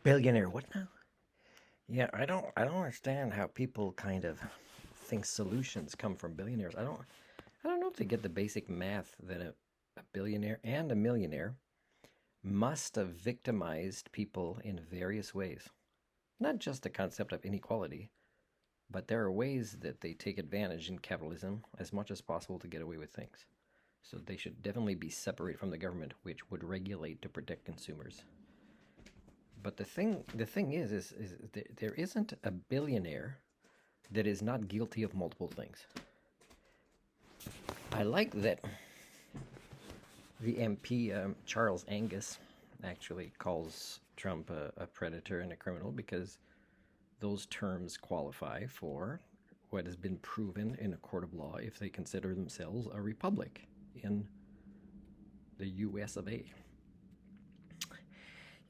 Billionaire, what now? Yeah, I don't understand how people kind of think solutions come from billionaires. I don't know if they get the basic math that a billionaire and a millionaire must have victimized people in various ways. Not just the concept of inequality, but there are ways that they take advantage in capitalism as much as possible to get away with things. So they should definitely be separated from the government, which would regulate to protect consumers. But the thing is there isn't a billionaire that is not guilty of multiple things. I like that the MP Charles Angus actually calls Trump a predator and a criminal because those terms qualify for what has been proven in a court of law if they consider themselves a republic in the U.S. of A.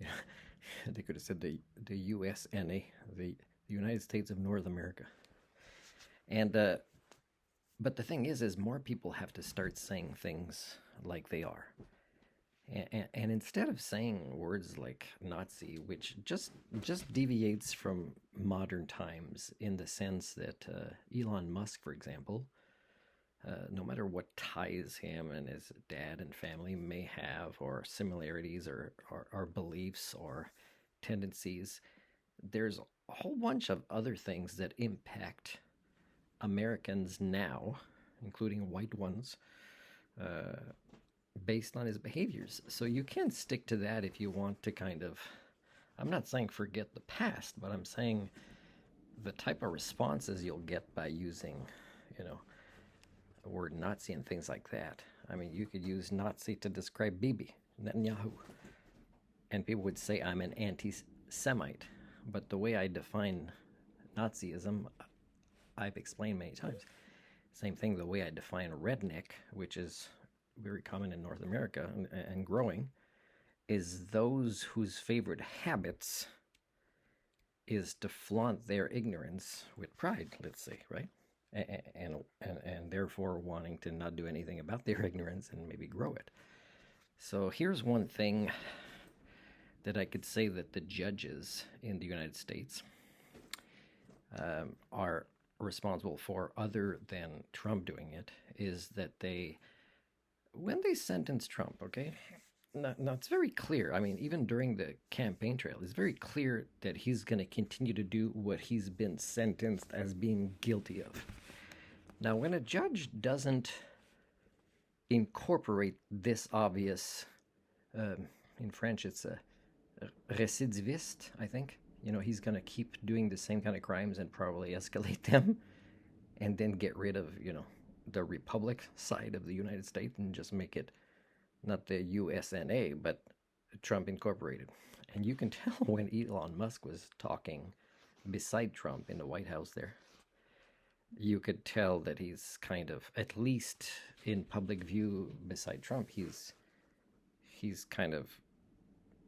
Yeah, they could have said the USNA, the United States of North America. And but the thing is more people have to start saying things like they are. And instead of saying words like Nazi, which just deviates from modern times in the sense that Elon Musk, for example, no matter what ties him and his dad and family may have, or similarities or beliefs or tendencies, there's a whole bunch of other things that impact Americans now, including white ones, uh, based on his behaviors. So you can stick to that if you want to kind of. I'm not saying forget the past, but I'm saying the type of responses you'll get by using, you know, the word Nazi and things like that. I mean, you could use Nazi to describe Bibi Netanyahu, and people would say I'm an anti-Semite. But the way I define Nazism, I've explained many times. Same thing, the way I define redneck, which is very common in North America and growing, is those whose favorite habits is to flaunt their ignorance with pride, let's say, right? And therefore wanting to not do anything about their ignorance and maybe grow it. So here's one thing that I could say that the judges in the United States are responsible for, other than Trump doing it, is that when they sentence Trump, okay, now it's very clear. I mean, even during the campaign trail, it's very clear that he's going to continue to do what he's been sentenced as being guilty of. Now, when a judge doesn't incorporate this obvious, in French, it's a recidivist, I think. You know, he's going to keep doing the same kind of crimes and probably escalate them and then get rid of, the Republic side of the United States and just make it not the USNA, but Trump Incorporated. And you can tell when Elon Musk was talking beside Trump in the White House there, you could tell that he's kind of, at least in public view beside Trump, he's kind of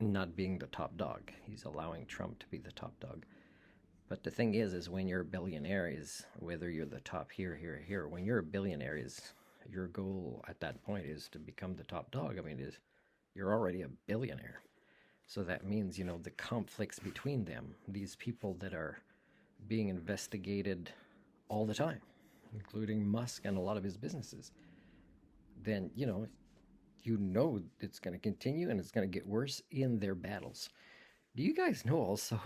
not being the top dog. He's allowing Trump to be the top dog. But the thing is when you're a billionaire, is whether you're the top here, when you're a billionaire, is your goal at that point is to become the top dog. I mean, you're already a billionaire. So that means, the conflicts between them, these people that are being investigated all the time, including Musk and a lot of his businesses, then, it's going to continue and it's going to get worse in their battles. Do you guys know also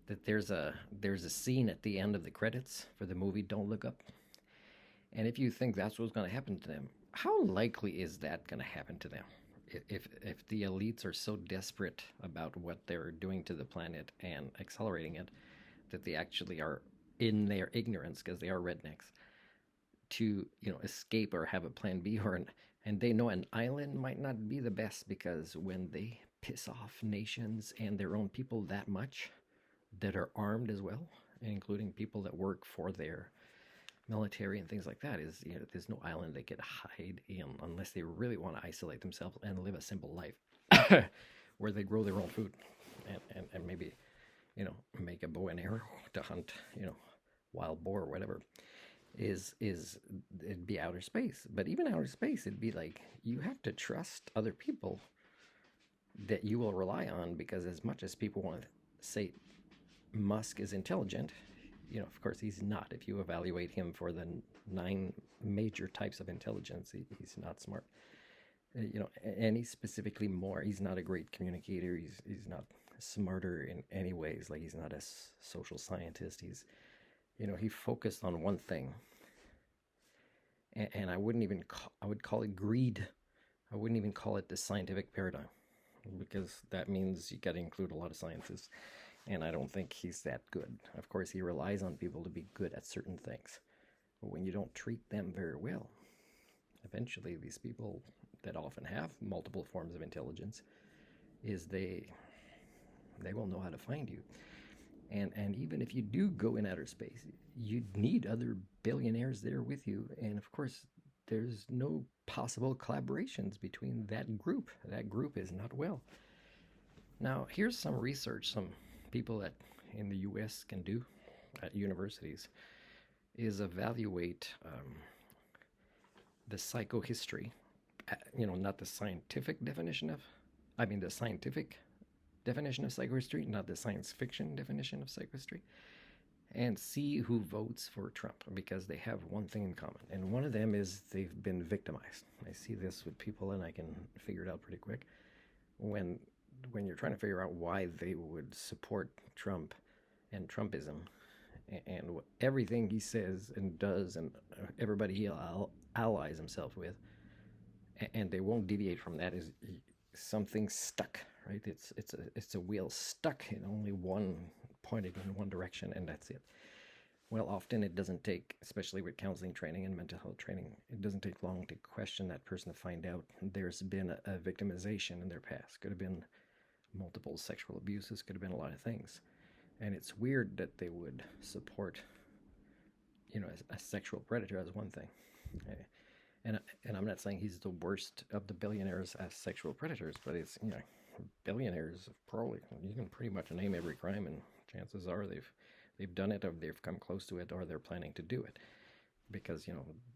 that there's a scene at the end of the credits for the movie Don't Look Up? And if you think that's what's going to happen to them, how likely is that going to happen to them? If the elites are so desperate about what they're doing to the planet and accelerating it, that they actually are in their ignorance, because they are rednecks, to escape or have a plan B, and they know an island might not be the best, because when they piss off nations and their own people that much, that are armed as well, including people that work for their military and things like that, is there's no island they could hide in unless they really want to isolate themselves and live a simple life where they grow their own food and maybe make a bow and arrow to hunt wild boar or whatever. It'd be outer space. But even outer space, it'd be like you have to trust other people that you will rely on, because as much as people want to say Musk is intelligent, of course he's not. If you evaluate him for the 9 major types of intelligence, he's not smart. And he's specifically more. He's not a great communicator. He's not smarter in any ways. Like, he's not a social scientist. He focused on one thing, and I wouldn't even I would call it greed. I wouldn't even call it the scientific paradigm, because that means you got to include a lot of sciences, and I don't think he's that good. Of course, he relies on people to be good at certain things, but when you don't treat them very well, eventually these people that often have multiple forms of intelligence, they will know how to find you. And even if you do go in outer space, you need other billionaires there with you. And of course, there's no possible collaborations between that group. That group is not well. Now, here's some research some people in the US can do at universities, is evaluate the psychohistory, not the scientific definition of, the scientific definition of psychohistory, not the science fiction definition of psychohistory, and see who votes for Trump, because they have one thing in common. And one of them is they've been victimized. I see this with people, and I can figure it out pretty quick. When you're trying to figure out why they would support Trump and Trumpism, and everything he says and does, and everybody he allies himself with, and they won't deviate from that, is something stuck, right? It's a wheel stuck in only one, pointing in one direction, and that's it. Well, often it doesn't take, especially with counseling training and mental health training, it doesn't take long to question that person to find out there's been a victimization in their past. Could have been multiple sexual abuses, could have been a lot of things. And it's weird that they would support, a sexual predator as one thing. And I'm not saying he's the worst of the billionaires as sexual predators, but it's, billionaires probably, you can pretty much name every crime, and chances are they've done it, or they've come close to it, or they're planning to do it, because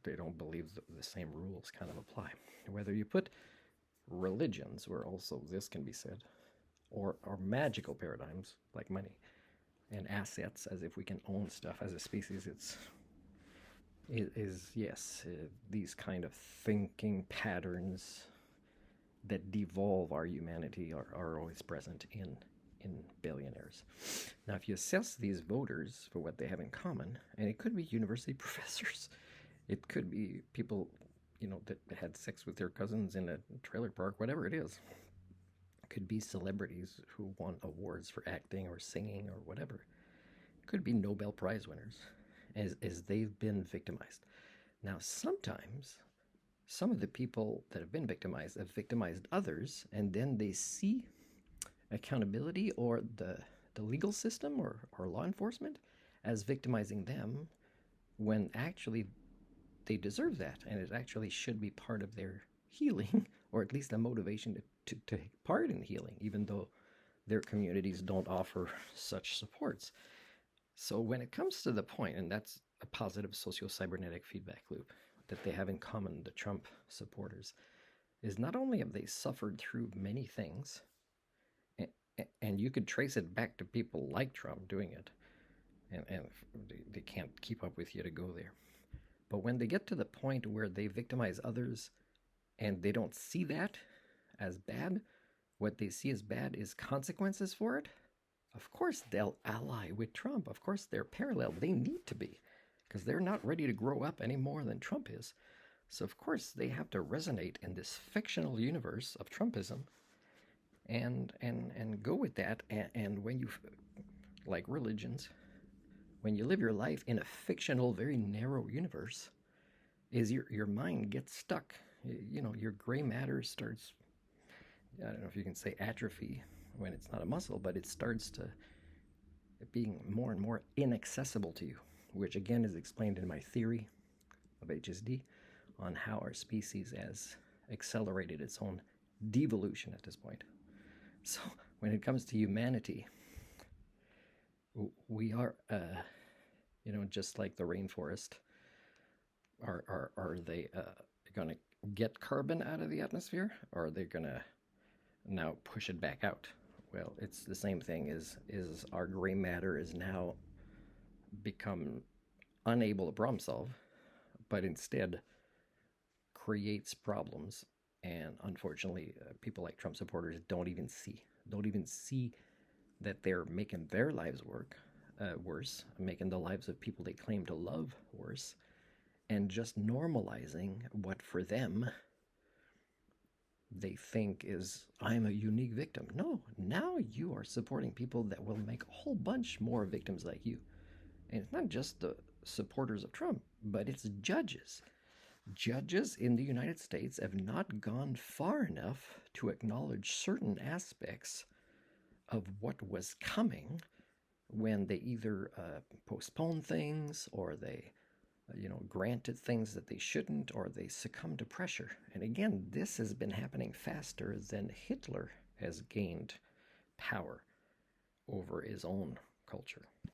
they don't believe the same rules kind of apply. Whether you put religions, where also this can be said, or magical paradigms like money and assets, as if we can own stuff as a species, these kind of thinking patterns that devolve our humanity are always present in billionaires. Now, if you assess these voters for what they have in common, and it could be university professors, it could be people, that had sex with their cousins in a trailer park, whatever it is. It could be celebrities who won awards for acting or singing or whatever. It could be Nobel Prize winners, as they've been victimized. Now, sometimes some of the people that have been victimized have victimized others, and then they see accountability or the legal system or law enforcement as victimizing them, when actually they deserve that, and it actually should be part of their healing, or at least a motivation to take part in healing, even though their communities don't offer such supports. So when it comes to the point, and that's a positive socio-cybernetic feedback loop that they have in common, the Trump supporters, is not only have they suffered through many things, and you could trace it back to people like Trump doing it, and they can't keep up with you to go there. But when they get to the point where they victimize others and they don't see that as bad, what they see as bad is consequences for it, of course they'll ally with Trump. Of course they're parallel. They need to be, because they're not ready to grow up any more than Trump is. So of course they have to resonate in this fictional universe of Trumpism and go with that. And when you, like religions, when you live your life in a fictional, very narrow universe, is your mind gets stuck. Your gray matter starts, I don't know if you can say atrophy when it's not a muscle, but it starts to being more and more inaccessible to you, which again is explained in my theory of HSD on how our species has accelerated its own devolution at this point. So when it comes to humanity, we are, just like the rainforest. Are they going to get carbon out of the atmosphere? Or are they going to now push it back out. Well, it's the same thing. Is our gray matter is now become unable to problem solve, but instead creates problems. And unfortunately, people like Trump supporters don't even see that they're making their lives worse, making the lives of people they claim to love worse, and just normalizing what for them they think is, I'm a unique victim. No, now you are supporting people that will make a whole bunch more victims like you. And it's not just the supporters of Trump, but it's judges. Judges in the United States have not gone far enough to acknowledge certain aspects of what was coming when they either postponed things, or they granted things that they shouldn't, or they succumbed to pressure. And again, this has been happening faster than Hitler has gained power over his own culture.